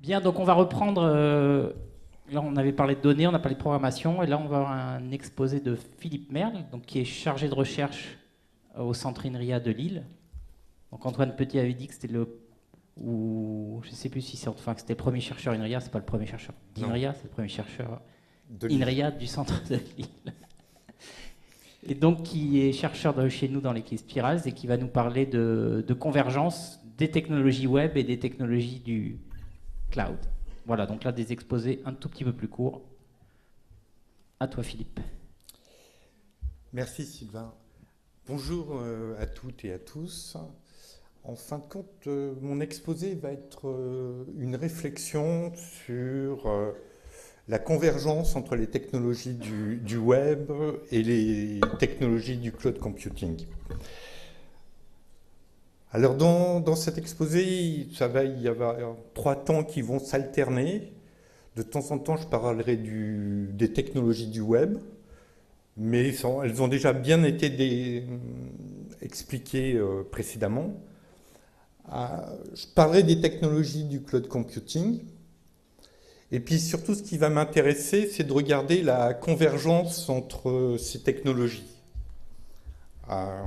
Bien, donc on va reprendre. Là, on avait parlé de données, on a parlé de programmation, et là, on va avoir un exposé de Philippe Merle, donc, qui est chargé de recherche au centre INRIA de Lille. Donc Antoine Petit avait dit que c'était le. Ou je ne sais plus si c'est enfin, que c'était le premier chercheur INRIA, c'est pas le premier chercheur Non, d'INRIA, c'est le premier chercheur de Lille. INRIA du centre de Lille. Et donc qui est chercheur chez nous dans l'équipe Spirals et qui va nous parler de convergence des technologies web et des technologies du cloud. Voilà, donc là des exposés un tout petit peu plus courts. À toi Philippe. Merci Sylvain. Bonjour à toutes et à tous. En fin de compte, mon exposé va être une réflexion sur la convergence entre les technologies du web et les technologies du cloud computing. Alors dans cet exposé, ça va y avoir trois temps qui vont s'alterner. De temps en temps, je parlerai des technologies du web, mais elles ont déjà bien été expliquées précédemment. Je parlerai des technologies du cloud computing. Et puis surtout, ce qui va m'intéresser, c'est de regarder la convergence entre ces technologies. Euh,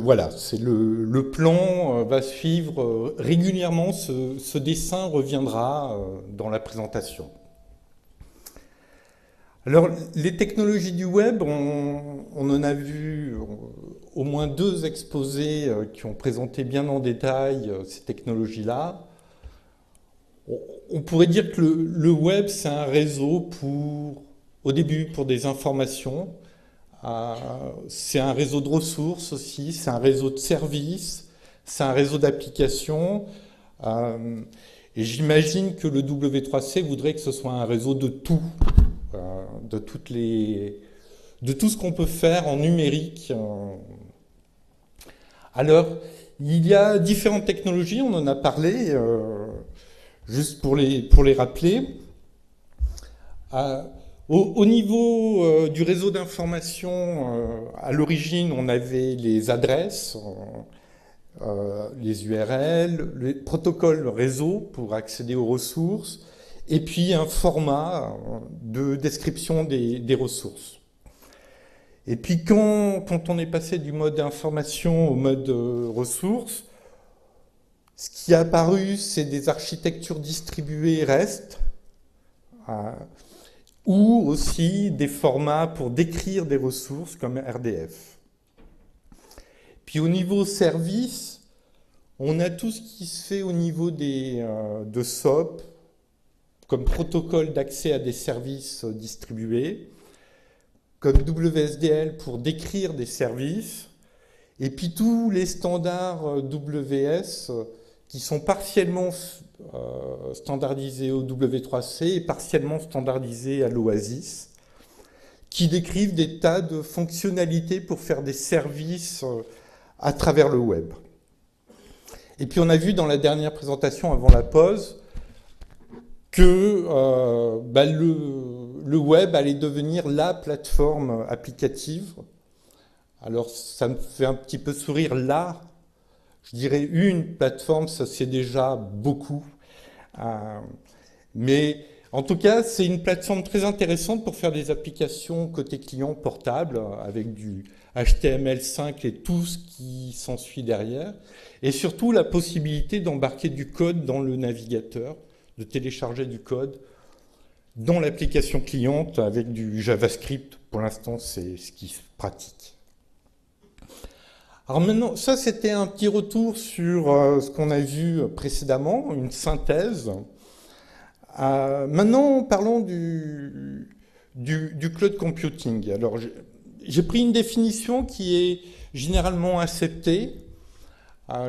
voilà, c'est le plan va suivre régulièrement. Ce dessin reviendra dans la présentation. Alors, les technologies du web, on en a vu au moins deux exposés qui ont présenté bien en détail ces technologies-là. On pourrait dire que le web, c'est un réseau au début, pour des informations. C'est un réseau de ressources aussi, c'est un réseau de services, c'est un réseau d'applications. Et j'imagine que le W3C voudrait que ce soit un réseau de tout, de tout ce qu'on peut faire en numérique. Alors, il y a différentes technologies, on en a parlé, juste pour les rappeler. Au niveau du réseau d'information, à l'origine, on avait les adresses, les URL, les protocoles réseau pour accéder aux ressources, et puis un format de description des ressources. Et puis quand on est passé du mode information au mode ressources, ce qui est apparu, c'est des architectures distribuées REST, ou aussi des formats pour décrire des ressources comme RDF. Puis au niveau service, on a tout ce qui se fait au niveau de SOAP, comme protocole d'accès à des services distribués, comme WSDL pour décrire des services, et puis tous les standards WS qui sont partiellement standardisés au W3C et partiellement standardisés à l'Oasis, qui décrivent des tas de fonctionnalités pour faire des services à travers le web. Et puis on a vu dans la dernière présentation avant la pause que le web allait devenir la plateforme applicative. Alors ça me fait un petit peu sourire là. Je dirais une plateforme, ça c'est déjà beaucoup. Mais en tout cas, c'est une plateforme très intéressante pour faire des applications côté client portable avec du HTML5 et tout ce qui s'ensuit derrière. Et surtout la possibilité d'embarquer du code dans le navigateur, de télécharger du code dans l'application cliente avec du JavaScript. Pour l'instant, c'est ce qui se pratique. Alors maintenant, ça c'était un petit retour sur ce qu'on a vu précédemment, une synthèse. Maintenant, parlons du cloud computing. Alors, j'ai pris une définition qui est généralement acceptée.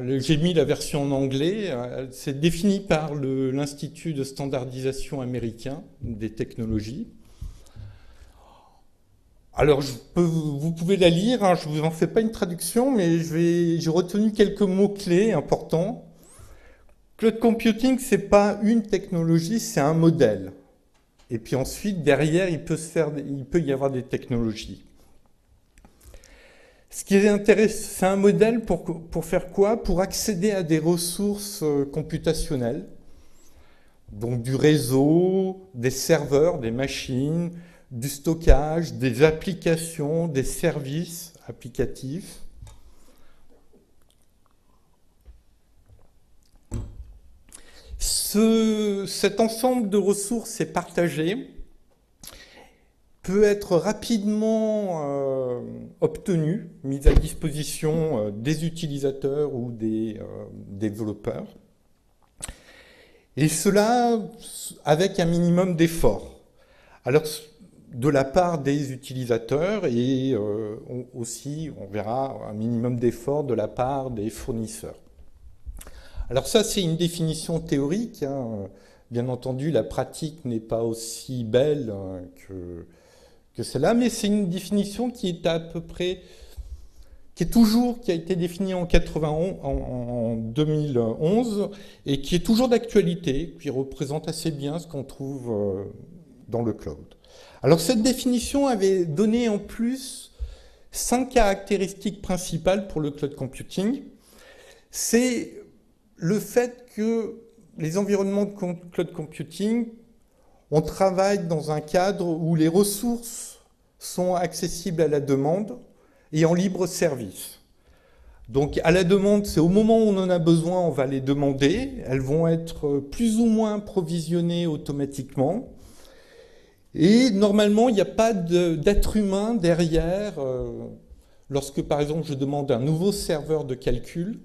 J'ai mis la version en anglais. C'est défini par l'Institut de standardisation américain des technologies. Alors, vous pouvez la lire, hein, je ne vous en fais pas une traduction, mais j'ai retenu quelques mots-clés importants. Cloud computing, ce n'est pas une technologie, c'est un modèle. Et puis ensuite, derrière, il peut y avoir des technologies. Ce qui est intéressant, c'est un modèle pour faire quoi? Pour accéder à des ressources computationnelles, donc du réseau, des serveurs, des machines, du stockage, des applications, des services applicatifs. Cet ensemble de ressources est partagé, peut être rapidement obtenu, mis à disposition des utilisateurs ou des développeurs. Et cela avec un minimum d'effort. Alors, de la part des utilisateurs et aussi, on verra, un minimum d'effort de la part des fournisseurs. Alors ça, c'est une définition théorique, hein. Bien entendu, la pratique n'est pas aussi belle que celle-là, mais c'est une définition qui est à peu près, qui a été définie en 2011 et qui est toujours d'actualité, qui représente assez bien ce qu'on trouve dans le cloud. Alors cette définition avait donné en plus 5 caractéristiques principales pour le cloud computing. C'est le fait que les environnements de cloud computing, on travaille dans un cadre où les ressources sont accessibles à la demande et en libre service. Donc à la demande, c'est au moment où on en a besoin, on va les demander. Elles vont être plus ou moins provisionnées automatiquement. Et normalement, il n'y a pas d'être humain derrière. Lorsque par exemple je demande un nouveau serveur de calcul,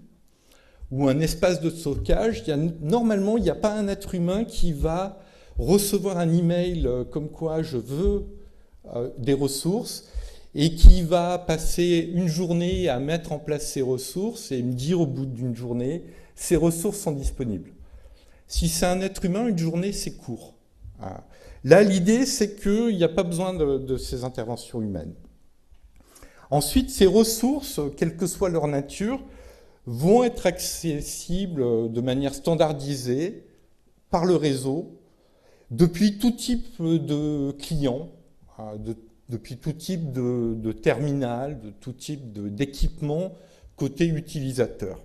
ou un espace de stockage, normalement, il n'y a pas un être humain qui va recevoir un email comme quoi je veux des ressources et qui va passer une journée à mettre en place ces ressources et me dire au bout d'une journée, ces ressources sont disponibles. Si c'est un être humain, une journée, c'est court. Là, l'idée, c'est qu'il n'y a pas besoin de ces interventions humaines. Ensuite, ces ressources, quelle que soit leur nature, vont être accessibles de manière standardisée par le réseau depuis tout type de client, depuis tout type de terminal, de tout type d'équipement côté utilisateur.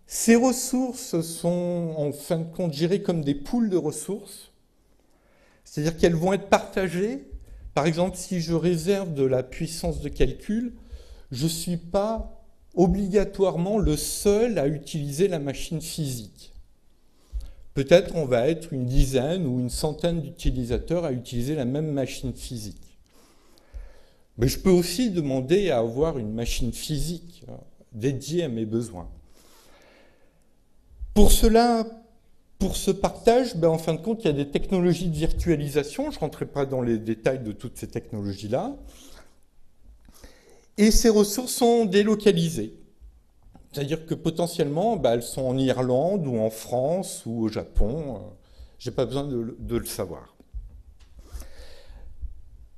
Ces ressources sont en fin de compte gérées comme des pools de ressources, c'est-à-dire qu'elles vont être partagées. Par exemple, si je réserve de la puissance de calcul, je ne suis pas obligatoirement le seul à utiliser la machine physique. Peut-être on va être une dizaine ou une centaine d'utilisateurs à utiliser la même machine physique. Mais je peux aussi demander à avoir une machine physique dédiée à mes besoins. Pour cela, pour ce partage, en fin de compte, il y a des technologies de virtualisation. Je ne rentrerai pas dans les détails de toutes ces technologies-là. Et ces ressources sont délocalisées. C'est-à-dire que potentiellement, elles sont en Irlande ou en France ou au Japon. Je n'ai pas besoin de le savoir.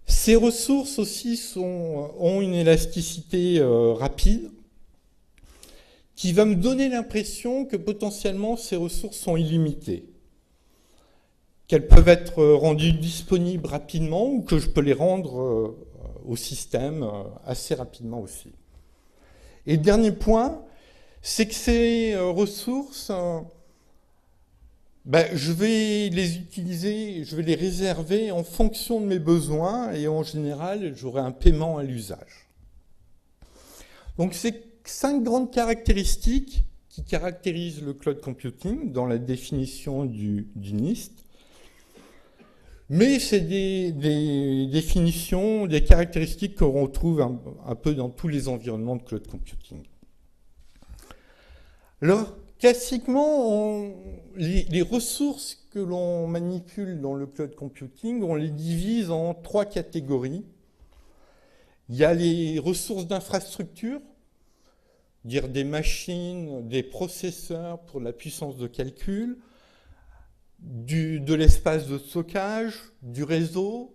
Ces ressources aussi ont une élasticité rapide qui va me donner l'impression que potentiellement ces ressources sont illimitées. Qu'elles peuvent être rendues disponibles rapidement ou que je peux les rendre au système assez rapidement aussi. Et le dernier point, c'est que ces ressources, je vais les utiliser, je vais les réserver en fonction de mes besoins et en général, j'aurai un paiement à l'usage. Donc c'est 5 grandes caractéristiques qui caractérisent le cloud computing dans la définition du NIST. Mais c'est des définitions, des caractéristiques qu'on retrouve un peu dans tous les environnements de cloud computing. Alors, classiquement, les ressources que l'on manipule dans le cloud computing, on les divise en 3 catégories. Il y a les ressources d'infrastructure, dire des machines, des processeurs pour la puissance de calcul, de l'espace de stockage, du réseau.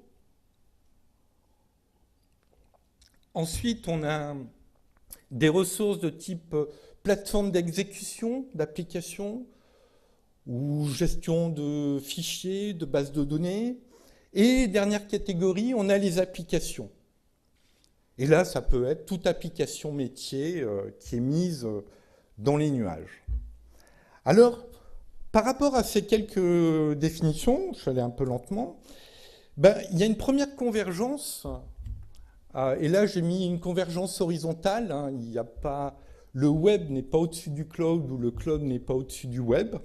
Ensuite, on a des ressources de type plateforme d'exécution d'applications ou gestion de fichiers, de bases de données. Et dernière catégorie, on a les applications. Et là, ça peut être toute application métier qui est mise dans les nuages. Alors, par rapport à ces quelques définitions, je vais aller un peu lentement, il y a une première convergence, et là j'ai mis une convergence horizontale, hein, il n'y a pas, le web n'est pas au-dessus du cloud ou le cloud n'est pas au-dessus du web,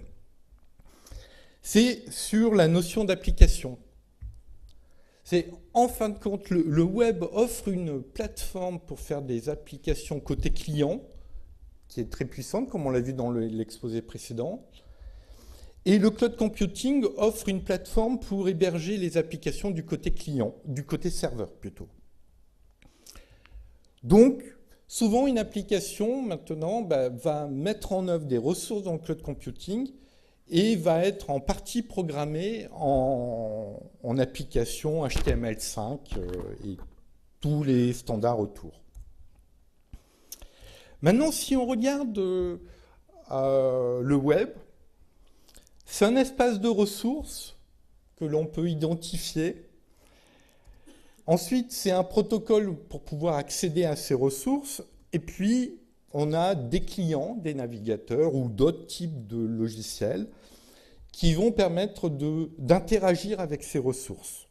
c'est sur la notion d'application. C'est en fin de compte, le web offre une plateforme pour faire des applications côté client, qui est très puissante, comme on l'a vu dans l'exposé précédent. Et le cloud computing offre une plateforme pour héberger les applications du côté client, du côté serveur plutôt. Donc, souvent une application maintenant va mettre en œuvre des ressources dans le cloud computing et va être en partie programmée en application HTML5 et tous les standards autour. Maintenant, si on regarde le web, c'est un espace de ressources que l'on peut identifier. Ensuite, c'est un protocole pour pouvoir accéder à ces ressources. Et puis, on a des clients, des navigateurs ou d'autres types de logiciels qui vont permettre d'interagir avec ces ressources.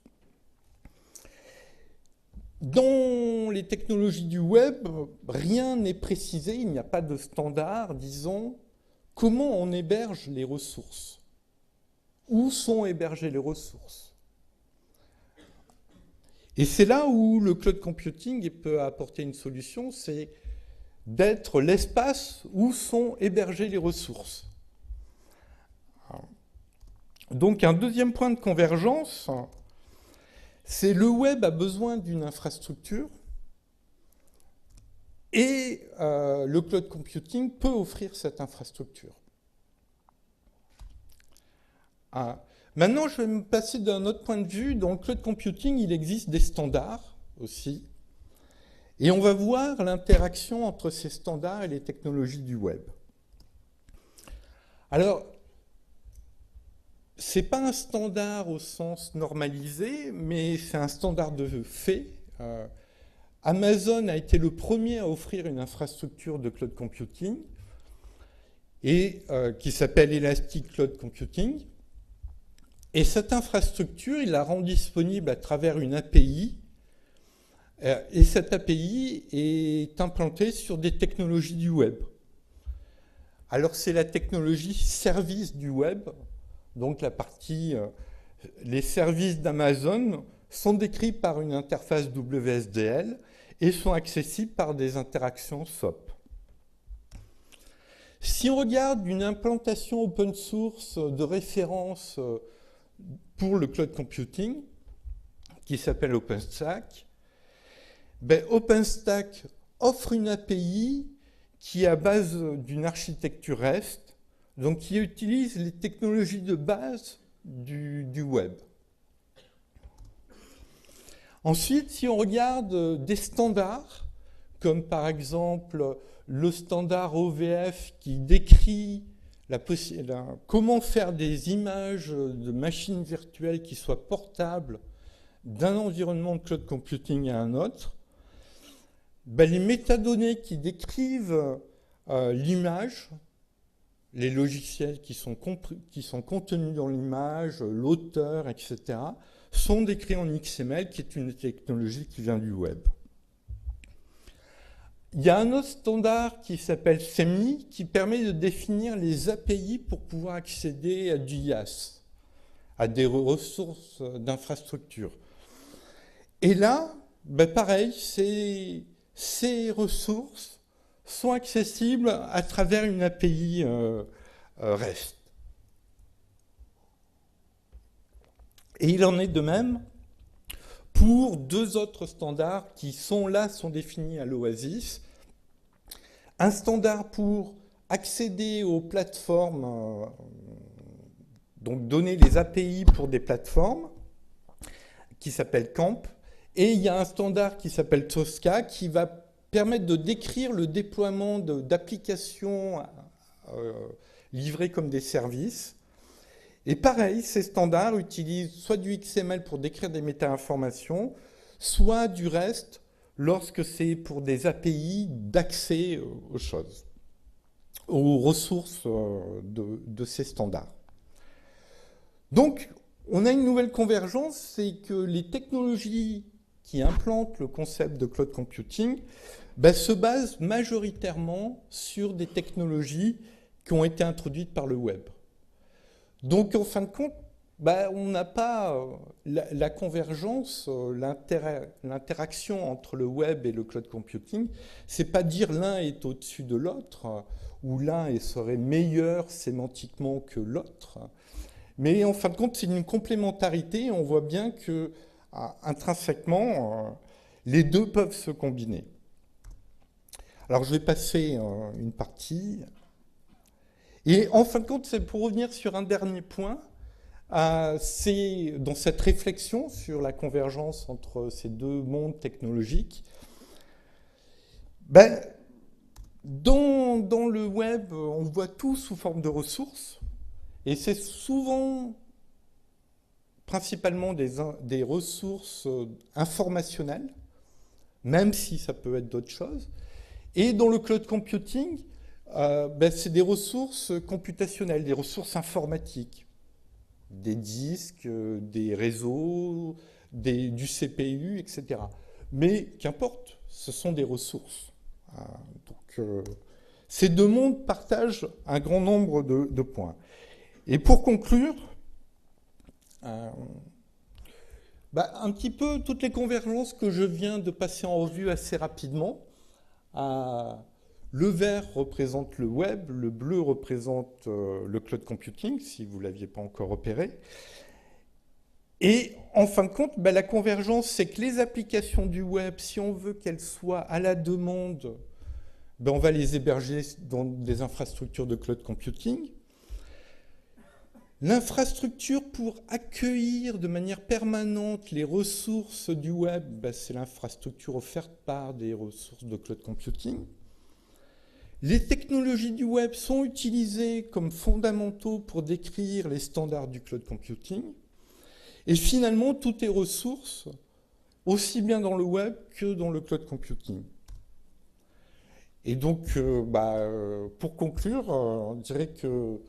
Dans les technologies du web, rien n'est précisé, il n'y a pas de standard, disons, comment on héberge les ressources. Où sont hébergées les ressources? Et c'est là où le cloud computing peut apporter une solution, c'est d'être l'espace où sont hébergées les ressources. Donc un deuxième point de convergence, c'est le web a besoin d'une infrastructure et le cloud computing peut offrir cette infrastructure. Maintenant, je vais me passer d'un autre point de vue. Dans le cloud computing, il existe des standards aussi. Et on va voir l'interaction entre ces standards et les technologies du web. Alors, ce n'est pas un standard au sens normalisé, mais c'est un standard de fait. Amazon a été le premier à offrir une infrastructure de cloud computing et qui s'appelle Elastic Cloud Computing. Et cette infrastructure, il la rend disponible à travers une API. Et cette API est implantée sur des technologies du web. Alors c'est la technologie service du web. Donc la partie, les services d'Amazon sont décrits par une interface WSDL et sont accessibles par des interactions SOAP. Si on regarde une implantation open source de référence pour le cloud computing, qui s'appelle OpenStack, OpenStack offre une API qui est à base d'une architecture REST, donc qui utilise les technologies de base du web. Ensuite, si on regarde des standards, comme par exemple le standard OVF qui décrit comment faire des images de machines virtuelles qui soient portables d'un environnement de cloud computing à un autre, les métadonnées qui décrivent l'image, les logiciels qui sont contenus dans l'image, l'auteur, etc., sont décrits en XML, qui est une technologie qui vient du web. Il y a un autre standard qui s'appelle SEMI, qui permet de définir les API pour pouvoir accéder à du IaaS, à des ressources d'infrastructure. Et là, pareil, ces ressources sont accessibles à travers une API REST. Et il en est de même pour deux autres standards qui sont définis à l'Oasis. Un standard pour accéder aux plateformes, donc donner les API pour des plateformes, qui s'appelle CAMP. Et il y a un standard qui s'appelle Tosca qui va permettre de décrire le déploiement d'applications livrées comme des services. Et pareil, ces standards utilisent soit du XML pour décrire des méta-informations, soit du REST lorsque c'est pour des API d'accès aux choses, aux ressources de ces standards. Donc, on a une nouvelle convergence, c'est que les technologies qui implantent le concept de cloud computing se basent majoritairement sur des technologies qui ont été introduites par le web. Donc, en fin de compte, on n'a pas la convergence, l'interaction entre le web et le cloud computing. C'est pas dire l'un est au-dessus de l'autre, ou l'un serait meilleur sémantiquement que l'autre. Mais en fin de compte, c'est une complémentarité. On voit bien que intrinsèquement, les deux peuvent se combiner. Alors, je vais passer une partie. Et en fin de compte, c'est pour revenir sur un dernier point. C'est dans cette réflexion sur la convergence entre ces deux mondes technologiques. Dans le web, on voit tout sous forme de ressources. Et c'est souvent, principalement, des ressources informationnelles, même si ça peut être d'autres choses. Et dans le cloud computing, c'est des ressources computationnelles, des ressources informatiques, des disques, des réseaux, du CPU, etc. Mais qu'importe, ce sont des ressources. Ces deux mondes partagent un grand nombre de points. Et pour conclure, un petit peu toutes les convergences que je viens de passer en revue assez rapidement. Le vert représente le web, le bleu représente le cloud computing, si vous ne l'aviez pas encore repéré. Et en fin de compte, la convergence, c'est que les applications du web, si on veut qu'elles soient à la demande, on va les héberger dans des infrastructures de cloud computing. L'infrastructure pour accueillir de manière permanente les ressources du web, c'est l'infrastructure offerte par des ressources de cloud computing. Les technologies du web sont utilisées comme fondamentaux pour décrire les standards du cloud computing. Et finalement, tout est ressources, aussi bien dans le web que dans le cloud computing. Et donc, pour conclure, on dirait que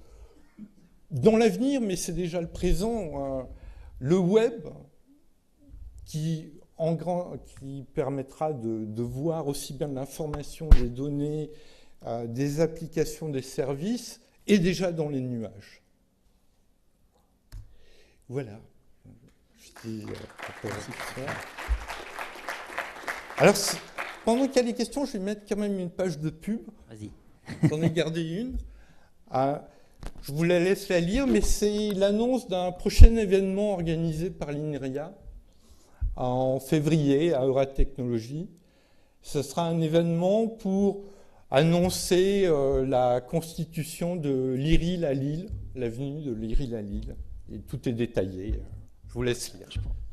dans l'avenir, mais c'est déjà le présent, le web qui permettra de voir aussi bien de l'information, des données, des applications, des services, est déjà dans les nuages. Voilà. Alors, pendant qu'il y a les questions, je vais mettre quand même une page de pub. Vas-y. J'en ai gardé une. Je vous la laisse la lire, mais c'est l'annonce d'un prochain événement organisé par l'INRIA en février à Euratechnologie. Ce sera un événement pour annoncer la constitution de l'IRIL à Lille, l'avenue de l'IRIL à Lille. Et tout est détaillé. Je vous laisse lire.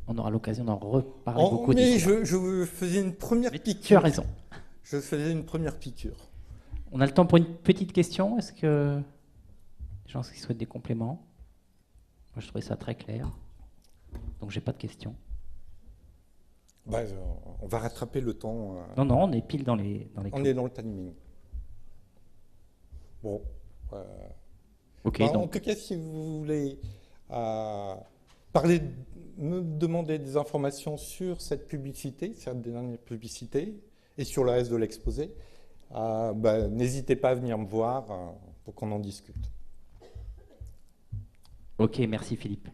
On aura l'occasion d'en reparler beaucoup. Mais je faisais une première piqûre. Tu as raison. Je faisais une première piqûre. On a le temps pour une petite question. Est-ce que les gens qui souhaitent des compléments? Moi, je trouvais ça très clair. Donc, j'ai pas de questions. On va rattraper le temps. Non, on est pile dans les on est dans le timing. Bon. Ok. En tout cas, si vous voulez me demander des informations sur cette publicité, cette dernière publicité, et sur le reste de l'exposé, n'hésitez pas à venir me voir pour qu'on en discute. Ok, merci Philippe.